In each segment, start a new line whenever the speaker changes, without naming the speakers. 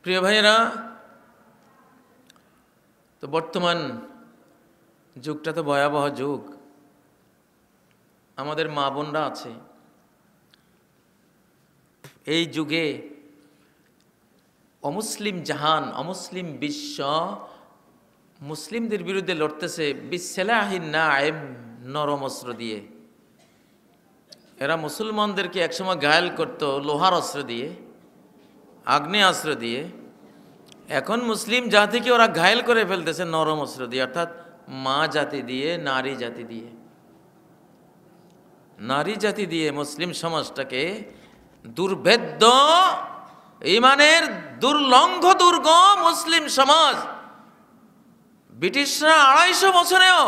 প্রিয় ভাইয়েরা, তো বর্তমান যুগটা তো ভয়াবহ যুগ। আমাদের মা বোনরা আছে, এই যুগে অমুসলিম জাহান, অমুসলিম বিশ্ব মুসলিমদের বিরুদ্ধে লড়তেছে বিসলাহিন নাইম, নরম অস্ত্র দিয়ে। এরা মুসলমানদেরকে একসময় ঘায়েল করত লোহার অস্ত্র দিয়ে, আগ্নেয়াস্ত্র দিয়ে। এখন মুসলিম জাতিকে ওরা ঘায়েল করে ফেলতেছে নরম অস্ত্র দিয়ে, অর্থাৎ মা জাতি দিয়ে, নারী জাতি দিয়ে। নারী জাতি দিয়ে মুসলিম সমাজটাকে দুর্ভেদ্য, ঈমানের দুর্লঙ্ঘ দুর্গ মুসলিম সমাজ। ব্রিটিশরা ২৫০ বছরেও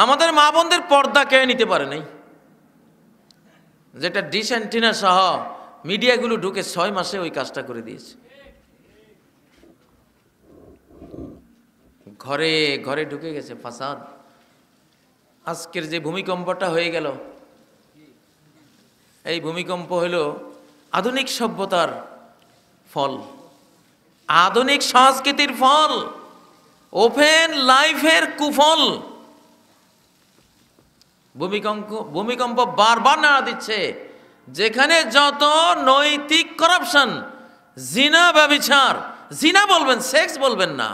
আমাদের মা বোনদের পর্দা কেড়ে নিতে পারে নাই, যেটা ডিশ অ্যান্টিনা সহ মিডিয়াগুলো ঢুকে ৬ মাসে ওই কাজটা করে দিয়েছে। ঘরে ঘরে ঢুকে গেছে ফাসাদ। আজকের যে ভূমিকম্পটা হয়ে গেল, এই ভূমিকম্প হইল আধুনিক সভ্যতার ফল, আধুনিক সংস্কৃতির ফল, ওপেন লাইফের কুফল। ভূমিকম্প বারবার নাড়া দিচ্ছে। যেখানে যত নৈতিক করাপশন, জিনা ব্যভিচার, জিনা বলবেন, সেক্স বলবেন না।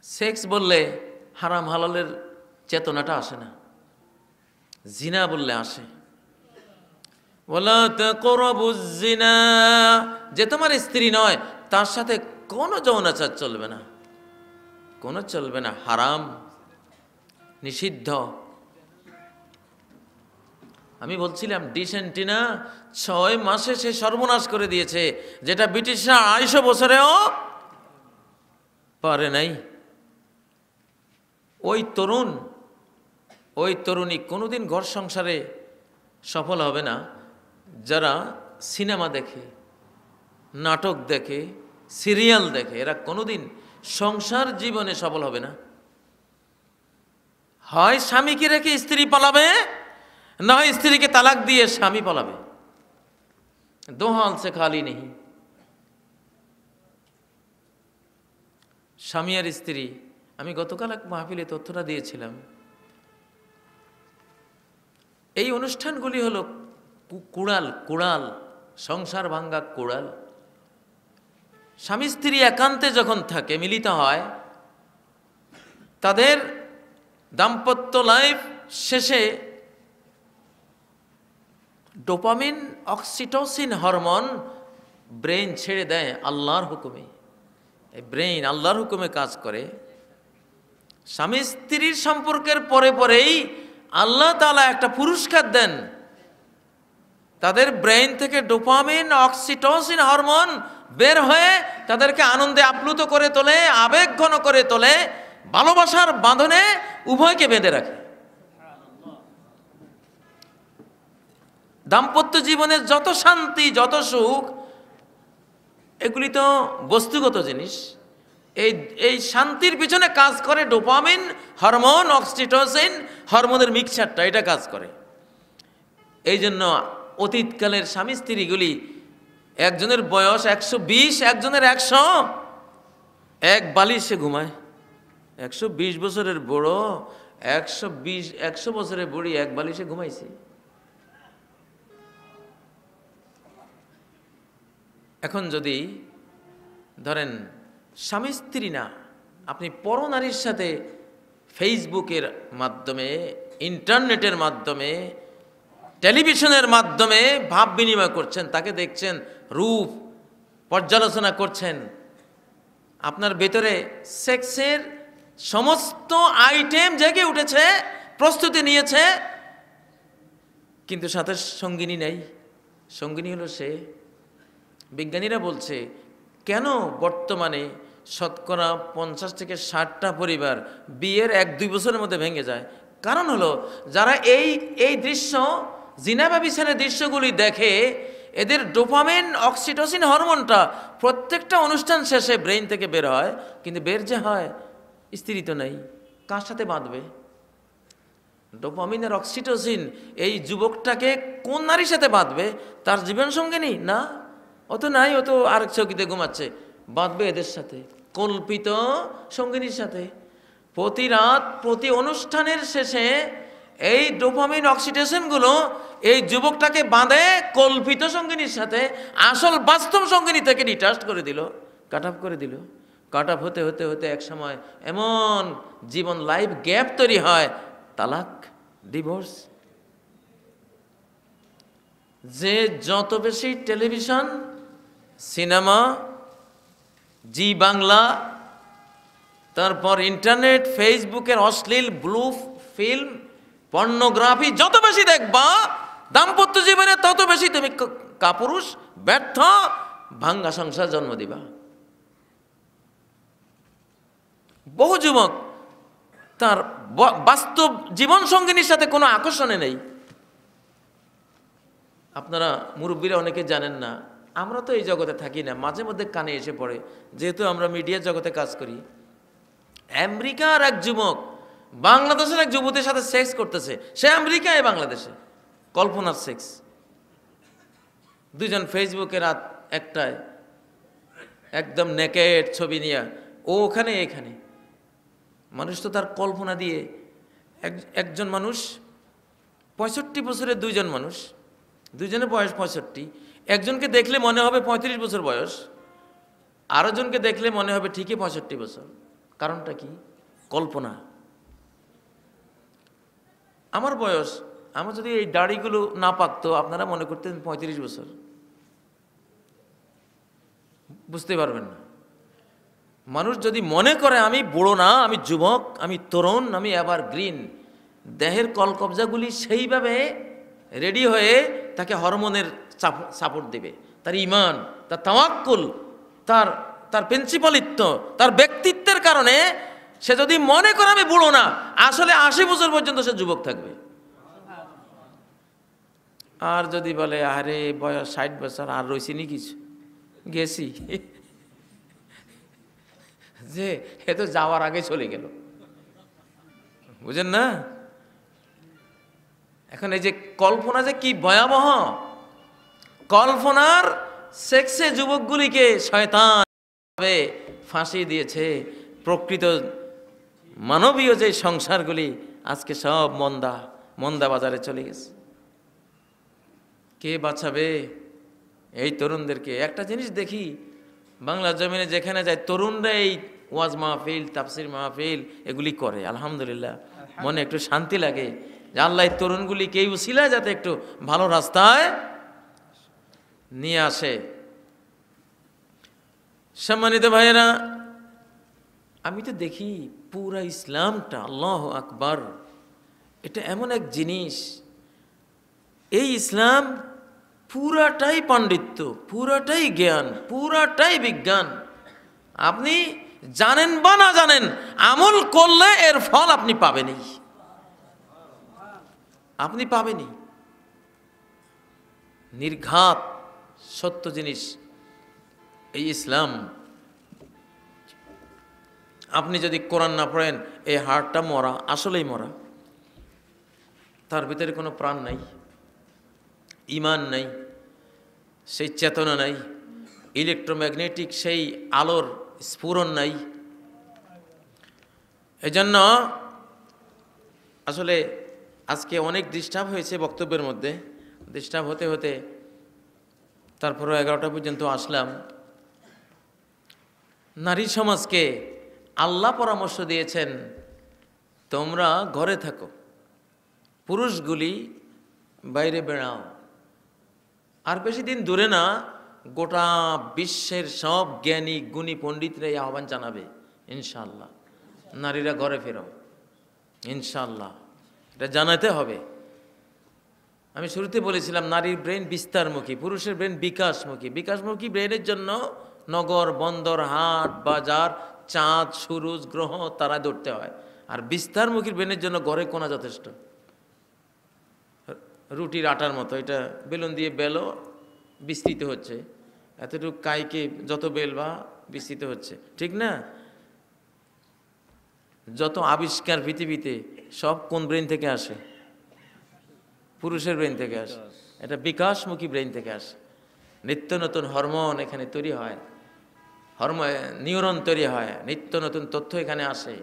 সেক্স বললে হারাম হালালের চেতনাটা আসে না, জিনা বললে আসে। ওয়ালা তাকরাবুজ জিনা, যে তোমার স্ত্রী নয় তার সাথে কোনো যৌনাচার চলবে না, কোনো চলবে না, হারাম, নিষিদ্ধ। আমি বলছিলাম ডিশ অ্যান্টিনা ৬ মাসে সে সর্বনাশ করে দিয়েছে, যেটা ব্রিটিশরা ২৫০ বছরেও পারে নাই। ওই তরুণ, ওই তরুণী কোনোদিন ঘর সংসারে সফল হবে না যারা সিনেমা দেখে, নাটক দেখে, সিরিয়াল দেখে। এরা কোনোদিন সংসার জীবনে সফল হবে না। হয় স্বামীকে রেখে স্ত্রী পালাবে, না হয় স্ত্রীকে তালাক দিয়ে স্বামী পালাবে। দো হাল সে খালি নেই। স্বামী আর স্ত্রী, আমি গতকাল এক মাহফিলে তথ্যটা দিয়েছিলাম। এই অনুষ্ঠানগুলি হলো কুড়াল, সংসার ভাঙ্গা কুড়াল। স্বামী স্ত্রী একান্তে যখন থাকে, মিলিত হয়, তাদের দাম্পত্য লাইফ শেষে ডোপামিন, অক্সিটোসিন হরমোন ব্রেন ছেড়ে দেয় আল্লাহর হুকুমে। এই ব্রেন আল্লাহর হুকুমে কাজ করে। স্বামী স্ত্রীর সম্পর্কের পরে পরেই আল্লাহ তাআলা একটা পুরস্কার দেন। তাদের ব্রেন থেকে ডোপামিন, অক্সিটোসিন হরমোন বের হয়ে তাদেরকে আনন্দে আপ্লুত করে তোলে, আবেগ ঘন করে তোলে, ভালোবাসার বাঁধনে উভয়কে বেঁধে রাখে। দাম্পত্য জীবনের যত শান্তি, যত সুখ, এগুলি তো বস্তুগত জিনিস। এই শান্তির পিছনে কাজ করে ডোপামিন হরমোন, অক্সিটোসিন হরমোনের মিক্সচারটা, এটা কাজ করে। এই জন্য অতীতকালের স্বামী স্ত্রীগুলি, একজনের বয়স ১২০, একজনের ১০০, এক বালিশে ঘুমায়। ১২০ বছরের বড়, ১০০ বছরের বুড়ি এক বালিশে ঘুমাইছে। এখন যদি ধরেন স্বামী স্ত্রী না, আপনি পরনারীর সাথে ফেসবুকের মাধ্যমে, ইন্টারনেটের মাধ্যমে, টেলিভিশনের মাধ্যমে ভাব বিনিময় করছেন, তাকে দেখছেন, রূপ পর্যালোচনা করছেন, আপনার ভেতরে সেক্সের সমস্ত আইটেম জেগে উঠেছে, প্রস্তুতি নিয়েছে, কিন্তু সাথে সঙ্গিনী নেই। সঙ্গিনী হলো সে। বিজ্ঞানীরা বলছে কেন বর্তমানে শতকরা ৫০ থেকে ৬০টা পরিবার বিয়ের ১-২ বছরের মধ্যে ভেঙে যায়। কারণ হলো যারা এই দৃশ্য, জিনা ব্যভিচারের দৃশ্যগুলি দেখে, এদের ডোপামিন, অক্সিটোসিন হরমোনটা প্রত্যেকটা অনুষ্ঠান শেষে ব্রেইন থেকে বের হয়, কিন্তু বের যে হয়, স্ত্রী তো নেই, কার সাথে বাঁধবে? ডোপামিন আর অক্সিটোসিন এই যুবকটাকে কোন নারীর সাথে বাঁধবে? তার জীবন সঙ্গিনী না, ও তো নাই, ও তো আরেক চৌকিতে ঘুমাচ্ছে, বাঁধবে এদের সাথে, কল্পিত সঙ্গিনীর সাথে। প্রতি রাত প্রতি অনুষ্ঠানের শেষে এই ডোপামিন অক্সিডেশনগুলো এই যুবকটাকে বাঁধে কল্পিত সঙ্গিনীর সাথে, আসল বাস্তব সঙ্গিনী থেকে ডিটাচ করে দিল, কাট অফ করে দিল। কাট অফ হতে হতে হতে এক সময় এমন জীবন লাইফ গ্যাপ তৈরি হয়, তালাক, ডিভোর্স। যে যত বেশি টেলিভিশন, সিনেমা, জি বাংলা, তারপর ইন্টারনেট, ফেসবুকের অশ্লীল ব্লু ফিল্ম, পর্নোগ্রাফি যত বেশি দেখবা, দাম্পত্য জীবনে তত বেশি তুমি কাপুরুষ, ব্যর্থ, ভাঙ্গা সংসার জন্ম দিবা। বহু যুবক তার বাস্তব জীবন সঙ্গিনীর সাথে কোনো আকর্ষণে নেই। আপনারা মুরব্বীরা অনেকে জানেন না, আমরা তো এই জগতে থাকি না, মাঝে মধ্যে কানে এসে পড়ে, যেহেতু আমরা মিডিয়া জগতে কাজ করি। আমেরিকার এক যুবক বাংলাদেশের এক যুবতীর সাথে সেক্স করতেছে, সে আমেরিকায় বাংলাদেশে, কল্পনার সেক্স। দুজন ফেসবুকে রাত 1টায় একদম নেকেড ছবি নিয়ে, ও ওখানে এখানে। মানুষ তো তার কল্পনা দিয়ে, একজন মানুষ 65 বছরের, দুইজন মানুষ, দুইজনের বয়স 65, একজনকে দেখলে মনে হবে 35 বছর বয়স, আরেকজনকে দেখলে মনে হবে ঠিকই 65 বছর। কারণটা কি? কল্পনা। আমার বয়স, আমার যদি এই দাড়িগুলো না পাকতো, আপনারা মনে করতেন 35 বছর, বুঝতে পারবেন না। মানুষ যদি মনে করে আমি বুড়ো না, আমি যুবক, আমি তরুণ, আমি এভার গ্রিন, দেহের কলকবজাগুলি সেইভাবে রেডি হয়ে তাকে হরমোনের সাপোর্ট দেবে। তার ইমান, তার তাওয়াক্কুল, তার তার প্রিন্সিপালিত্ব, তার ব্যক্তিত্বের কারণে সে যদি মনে করে আমি বুড়ো না, আসলে 80 বছর পর্যন্ত সে যুবক থাকবে। আর যদি বলে আরে বয়স 60 বছর, আর রয়েছি নি কিছু, গেছি, যে এ তো যাওয়ার আগে চলে গেল, বুঝেন না? এখন এই যে কল্পনা যে কি ভয়াবহ, কল্পনার সেক্সে যুবকগুলিকে শয়তান ফাঁসি দিয়েছে। প্রকৃত মানবীয় যে সংসারগুলি আজকে সব মন্দা বাজারে চলে গেছে। কে বাঁচাবে এই তরুণদেরকে? একটা জিনিস দেখি, বাংলা জমিনে যেখানে যায় তরুণরা এই ওয়াজ মাহফিল, তাফসির মাহফিল এগুলি করে, আলহামদুলিল্লাহ, মনে একটু শান্তি লাগে যে আল্লাহ এই তরুণগুলিকে এই উসিলায় যাতে একটু ভালো রাস্তায় নিয়ে আসে। সম্মানিত ভাইয়েরা, আমি তো দেখি পুরা ইসলামটা, আল্লাহ আকবার, এটা এমন এক জিনিস, এই ইসলাম পুরাটাই পাণ্ডিত্য, পুরাটাই জ্ঞান, পুরাটাই বিজ্ঞান। আপনি জানেন বা না জানেন, আমল করলে এর ফল আপনি পাবেনই, আপনি পাবেনই। নির্ঘাত সত্য জিনিস এই ইসলাম। আপনি যদি কোরআন না পড়েন, এই হাড়টা মরা, আসলেই মরা, তার ভিতরে কোনো প্রাণ নাই, ইমান নাই, সেই চেতনা নাই, ইলেকট্রোম্যাগনেটিক সেই আলোর স্ফুরণ নাই। এজন্য আসলে আজকে অনেক ডিস্টার্ব হয়েছে বক্তব্যের মধ্যে, ডিস্টার্ব হতে হতে তারপরে 11টা পর্যন্ত আসলাম। নারী সমাজকে আল্লাহ পরামর্শ দিয়েছেন, তোমরা ঘরে থাকো, পুরুষগুলি বাইরে বেড়াও। আর বেশি দিন দূরে না, গোটা বিশ্বের সব জ্ঞানী গুণী পণ্ডিতরা এই আহ্বান জানাবে, ইনশাআল্লাহ নারীরা ঘরে ফেরো, ইনশাআল্লাহ এটা জানাতে হবে। আমি শুরুতে বলেছিলাম নারীর ব্রেন বিস্তারমুখী, পুরুষের ব্রেন বিকাশমুখী। বিকাশমুখী ব্রেনের জন্য নগর, বন্দর, হাট, বাজার, চাঁদ, সূরজ, গ্রহ, তারা ধরতে হয়। আর বিস্তারমুখী ব্রেনের জন্য ঘরে কোনা যথেষ্ট। রুটির আটার মতো, এটা বেলুন দিয়ে বেলো, বিস্তৃত হচ্ছে, এতটুকু কাইকে যত বেলবা বিস্তৃত হচ্ছে, ঠিক না? যত আবিষ্কার পৃথিবীতে সব কোন ব্রেন থেকে আসে? পুরুষের ব্রেন থেকে আসে। এটা বিকাশমুখী ব্রেন থেকে আসে। নিত্য নতুন হরমোন এখানে তৈরি হয়, নিউরন তৈরি হয়, নিত্য নতুন তথ্য এখানে আসে।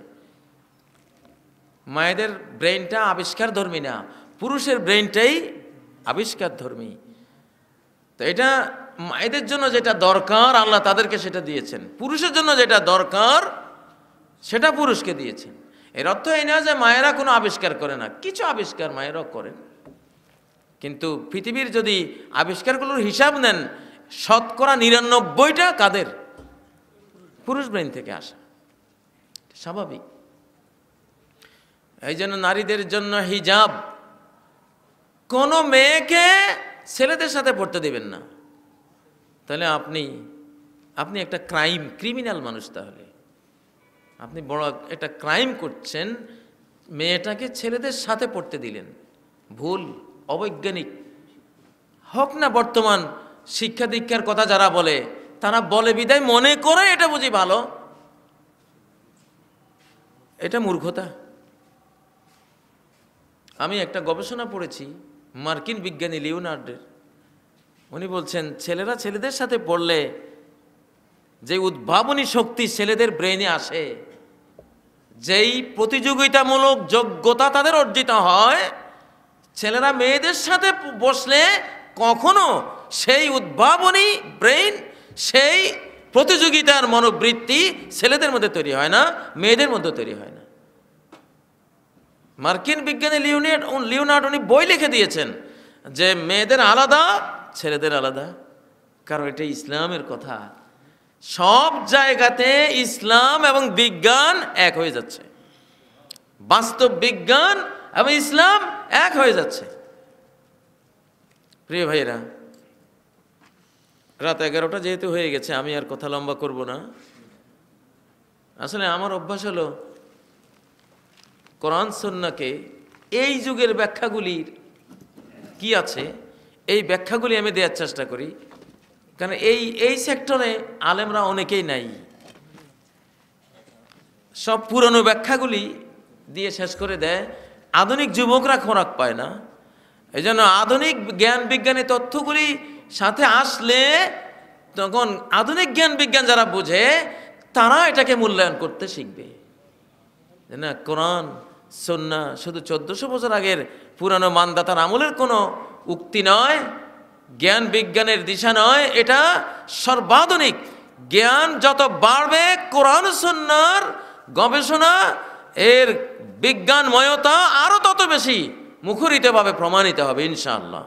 মায়েদের ব্রেনটা আবিষ্কার ধর্মী না, পুরুষের ব্রেনটাই আবিষ্কার ধর্মী। তো এটা মায়েদের জন্য যেটা দরকার আল্লাহ তাদেরকে সেটা দিয়েছেন, পুরুষের জন্য যেটা দরকার সেটা পুরুষকে দিয়েছেন। এর অর্থ এই না যে মায়েরা কোনো আবিষ্কার করে না, কিছু আবিষ্কার মায়েরাও করেন, কিন্তু পৃথিবীর যদি আবিষ্কারগুলোর হিসাব নেন, শতকরা ৯৯টা কাদের? পুরুষ ব্রেন থেকে আসা, স্বাভাবিক। এই জন্য নারীদের জন্য হিজাব, কোনো মেয়েকে ছেলেদের সাথে পড়তে দেবেন না, তাহলে আপনি একটা ক্রিমিনাল মানুষ। তাহলে আপনি বড় একটা ক্রাইম করছেন, মেয়েটাকে ছেলেদের সাথে পড়তে দিলেন, ভুল, অবৈজ্ঞানিক। হোক না বর্তমান শিক্ষা দীক্ষার কথা যারা বলে, তারা বলে বিদায় মনে করে এটা বুঝি ভালো, এটা মূর্খতা। আমি একটা গবেষণা পড়েছি মার্কিন বিজ্ঞানী লিওনার্ডের, উনি বলছেন ছেলেরা ছেলেদের সাথে পড়লে যে উদ্ভাবনী শক্তি ছেলেদের ব্রেনে আসে, যেই প্রতিযোগিতামূলক যোগ্যতা তাদের অর্জিত হয়, ছেলেরা মেয়েদের সাথে বসলে কখনো সেই উদ্ভাবনী ব্রেন, সেই প্রতিযোগিতার মনোবৃত্তি ছেলেদের মধ্যে তৈরি হয় না, মেয়েদের মধ্যে তৈরি হয় না। মার্কিন বিজ্ঞানী লিওনার্ড উনি বই লিখে দিয়েছেন যে মেয়েদের আলাদা, ছেলেদের আলাদা, কারণ এটা ইসলামের কথা। সব জায়গাতে ইসলাম এবং বিজ্ঞান এক হয়ে যাচ্ছে, বাস্তব বিজ্ঞান এবং ইসলাম এক হয়ে যাচ্ছে। প্রিয় ভাইয়েরা, রাত 11টা যেহেতু হয়ে গেছে, আমি আর কথা লম্বা করব না। আসলে আমার অভ্যাস হলো কোরআন সুন্নাহকে এই যুগের ব্যাখ্যাগুলির কি আছে, এই ব্যাখ্যাগুলি আমি দেওয়ার চেষ্টা করি, কারণ এই সেক্টরে আলেমরা অনেকেই নাই। সব পুরনো ব্যাখ্যাগুলি দিয়ে শেষ করে দেয়, আধুনিক যুবকরা খোরাক পায় না। এই জন্য আধুনিক জ্ঞান বিজ্ঞানী তথ্যগুলি সাথে আসলে তখন আধুনিক জ্ঞান বিজ্ঞান যারা বোঝে তারা এটাকে মূল্যায়ন করতে শিখবে। না, কোরআন সুন্নাহ শুধু 1400 বছর আগের পুরানো মানদাতার আমলের কোনো উক্তি নয়, জ্ঞান বিজ্ঞানের দিশা নয়, এটা সর্বাধুনিক জ্ঞান। যত বাড়বে কোরআন সুন্নাহর গবেষণা, এর বিজ্ঞানময়তা আরো তত বেশি মুখরিতভাবে প্রমাণিত হবে ইনশাআল্লাহ।